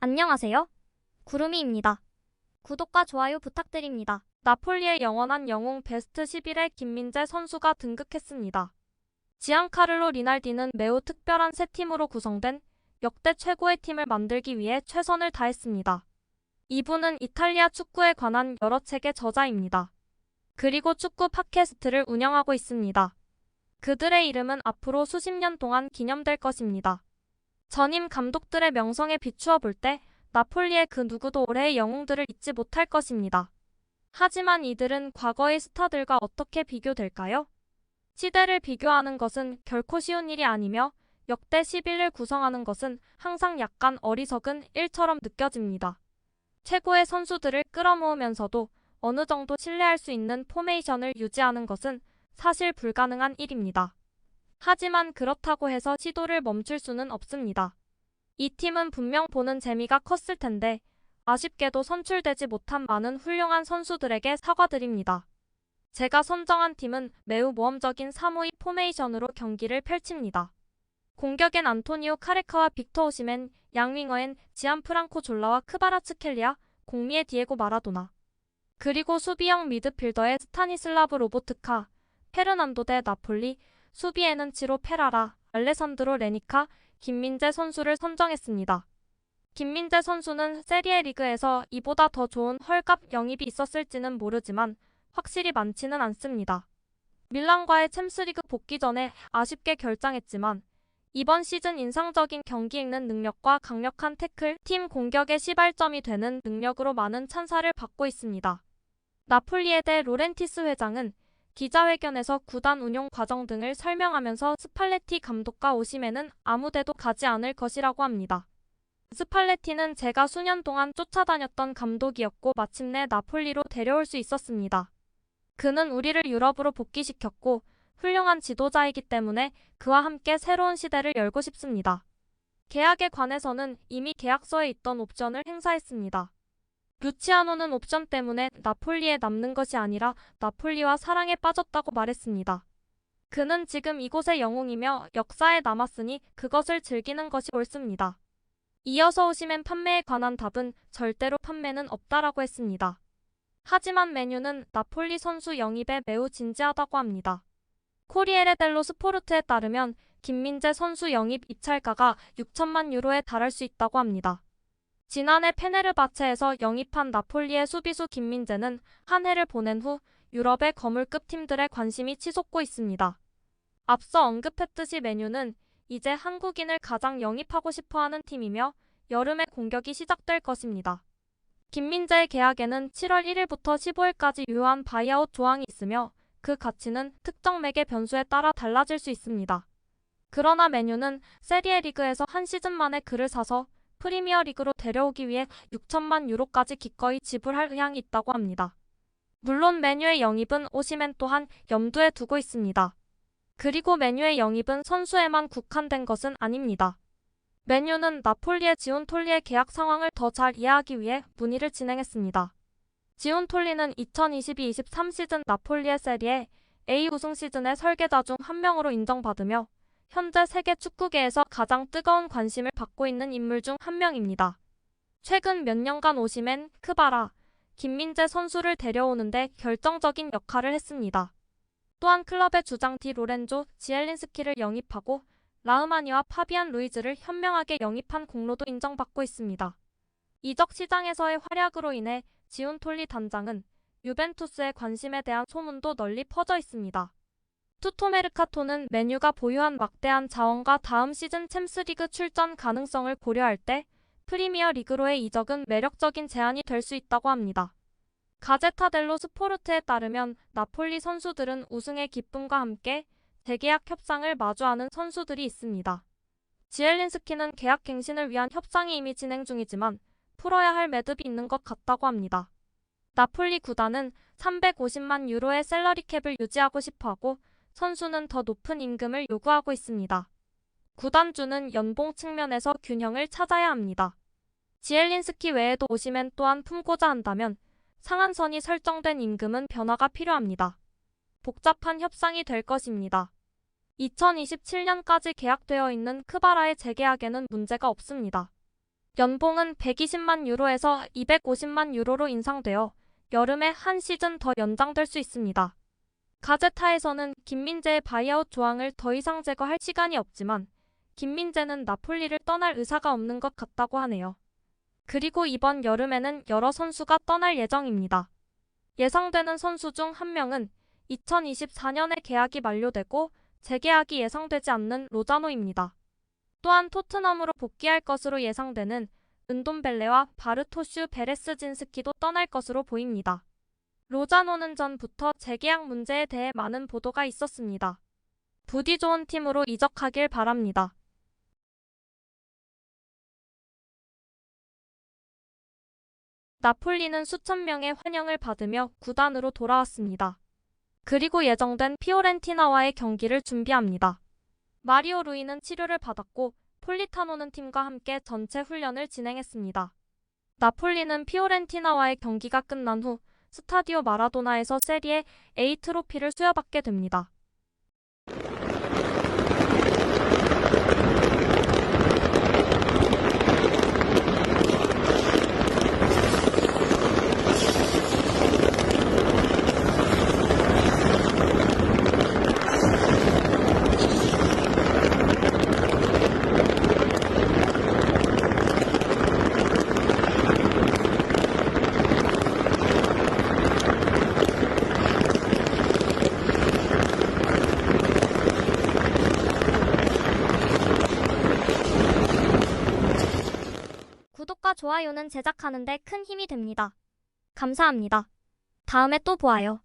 안녕하세요. 구름이입니다. 구독과 좋아요 부탁드립니다. 나폴리의 영원한 영웅 베스트 11에 김민재 선수가 등극했습니다. 지안카를로 리날디는 매우 특별한 세 팀으로 구성된 역대 최고의 팀을 만들기 위해 최선을 다했습니다. 이분은 이탈리아 축구에 관한 여러 책의 저자입니다. 그리고 축구 팟캐스트를 운영하고 있습니다. 그들의 이름은 앞으로 수십 년 동안 기념될 것입니다. 전임 감독들의 명성에 비추어 볼 때 나폴리의 그 누구도 올해의 영웅들을 잊지 못할 것입니다. 하지만 이들은 과거의 스타들과 어떻게 비교될까요? 시대를 비교하는 것은 결코 쉬운 일이 아니며 역대 11을 구성하는 것은 항상 약간 어리석은 일처럼 느껴집니다. 최고의 선수들을 끌어모으면서도 어느 정도 신뢰할 수 있는 포메이션을 유지하는 것은 사실 불가능한 일입니다. 하지만 그렇다고 해서 시도를 멈출 수는 없습니다. 이 팀은 분명 보는 재미가 컸을 텐데 아쉽게도 선출되지 못한 많은 훌륭한 선수들에게 사과드립니다. 제가 선정한 팀은 매우 모험적인 3-5-2 포메이션으로 경기를 펼칩니다. 공격엔 안토니오 카레카와 빅터 오시멘, 양윙어엔 지안프랑코 졸라와 크바라츠켈리아, 공미의 디에고 마라도나. 그리고 수비형 미드필더의 스타니슬라브 로보트카, 페르난도 대 나폴리, 수비에는 치로 페라라, 알레산드로 레니카, 김민재 선수를 선정했습니다. 김민재 선수는 세리에 리그에서 이보다 더 좋은 헐값 영입이 있었을지는 모르지만 확실히 많지는 않습니다. 밀란과의 챔스리그 복귀 전에 아쉽게 결장했지만 이번 시즌 인상적인 경기 읽는 능력과 강력한 태클, 팀 공격의 시발점이 되는 능력으로 많은 찬사를 받고 있습니다. 나폴리에 대해 로렌티스 회장은 기자회견에서 구단 운용 과정 등을 설명하면서 스팔레티 감독과 오시멘은 아무데도 가지 않을 것이라고 합니다. 스팔레티는 제가 수년 동안 쫓아다녔던 감독이었고 마침내 나폴리로 데려올 수 있었습니다. 그는 우리를 유럽으로 복귀시켰고 훌륭한 지도자이기 때문에 그와 함께 새로운 시대를 열고 싶습니다. 계약에 관해서는 이미 계약서에 있던 옵션을 행사했습니다. 루치아노는 옵션 때문에 나폴리에 남는 것이 아니라 나폴리와 사랑에 빠졌다고 말했습니다. 그는 지금 이곳의 영웅이며 역사에 남았으니 그것을 즐기는 것이 옳습니다. 이어서 오시멘 판매에 관한 답은 절대로 판매는 없다라고 했습니다. 하지만 메뉴는 나폴리 선수 영입에 매우 진지하다고 합니다. 코리에레 델로 스포르트에 따르면 김민재 선수 영입 입찰가가 6천만 유로에 달할 수 있다고 합니다. 지난해 페네르바체에서 영입한 나폴리의 수비수 김민재는 한 해를 보낸 후 유럽의 거물급 팀들의 관심이 치솟고 있습니다. 앞서 언급했듯이 메뉴는 이제 한국인을 가장 영입하고 싶어하는 팀이며 여름에 공격이 시작될 것입니다. 김민재의 계약에는 7월 1일부터 15일까지 유효한 바이아웃 조항이 있으며 그 가치는 특정 매개 변수에 따라 달라질 수 있습니다. 그러나 메뉴는 세리에 리그에서 한 시즌 만에 그를 사서 프리미어 리그로 데려오기 위해 6천만 유로까지 기꺼이 지불할 의향이 있다고 합니다. 물론 메뉴의 영입은 오시멘 또한 염두에 두고 있습니다. 그리고 메뉴의 영입은 선수에만 국한된 것은 아닙니다. 메뉴는 나폴리의 지온톨리의 계약 상황을 더 잘 이해하기 위해 문의를 진행했습니다. 지온톨리는 2022-23 시즌 나폴리의 세리에 A 우승 시즌의 설계자 중 한 명으로 인정받으며 현재 세계 축구계에서 가장 뜨거운 관심을 받고 있는 인물 중 한 명입니다. 최근 몇 년간 오시멘, 크바라, 김민재 선수를 데려오는데 결정적인 역할을 했습니다. 또한 클럽의 주장 디 로렌조, 지엘린스키를 영입하고 라흐마니와 파비안 루이즈를 현명하게 영입한 공로도 인정받고 있습니다. 이적 시장에서의 활약으로 인해 지온톨리 단장은 유벤투스의 관심에 대한 소문도 널리 퍼져 있습니다. 투토메르카토는 메뉴가 보유한 막대한 자원과 다음 시즌 챔스리그 출전 가능성을 고려할 때 프리미어 리그로의 이적은 매력적인 제안이 될 수 있다고 합니다. 가제타 델로 스포르트에 따르면 나폴리 선수들은 우승의 기쁨과 함께 재계약 협상을 마주하는 선수들이 있습니다. 지엘린스키는 계약 갱신을 위한 협상이 이미 진행 중이지만 풀어야 할 매듭이 있는 것 같다고 합니다. 나폴리 구단은 350만 유로의 셀러리 캡을 유지하고 싶어하고 선수는 더 높은 임금을 요구하고 있습니다. 구단주는 연봉 측면에서 균형을 찾아야 합니다. 지엘린스키 외에도 오시멘 또한 품고자 한다면 상한선이 설정된 임금은 변화가 필요합니다. 복잡한 협상이 될 것입니다. 2027년까지 계약되어 있는 크바라의 재계약에는 문제가 없습니다. 연봉은 120만 유로에서 250만 유로로 인상되어 여름에 한 시즌 더 연장될 수 있습니다. 가제타에서는 김민재의 바이아웃 조항을 더 이상 제거할 시간이 없지만 김민재는 나폴리를 떠날 의사가 없는 것 같다고 하네요. 그리고 이번 여름에는 여러 선수가 떠날 예정입니다. 예상되는 선수 중 한 명은 2024년에 계약이 만료되고 재계약이 예상되지 않는 로자노입니다. 또한 토트넘으로 복귀할 것으로 예상되는 은돔벨레와 바르토슈 베레스진스키도 떠날 것으로 보입니다. 로자노는 전부터 재계약 문제에 대해 많은 보도가 있었습니다. 부디 좋은 팀으로 이적하길 바랍니다. 나폴리는 수천 명의 환영을 받으며 구단으로 돌아왔습니다. 그리고 예정된 피오렌티나와의 경기를 준비합니다. 마리오 루이는 치료를 받았고 폴리타노는 팀과 함께 전체 훈련을 진행했습니다. 나폴리는 피오렌티나와의 경기가 끝난 후 스타디오 마라도나에서 세리에 A 트로피를 수여받게 됩니다. 구독과 좋아요는 제작하는 데 큰 힘이 됩니다. 감사합니다. 다음에 또 보아요.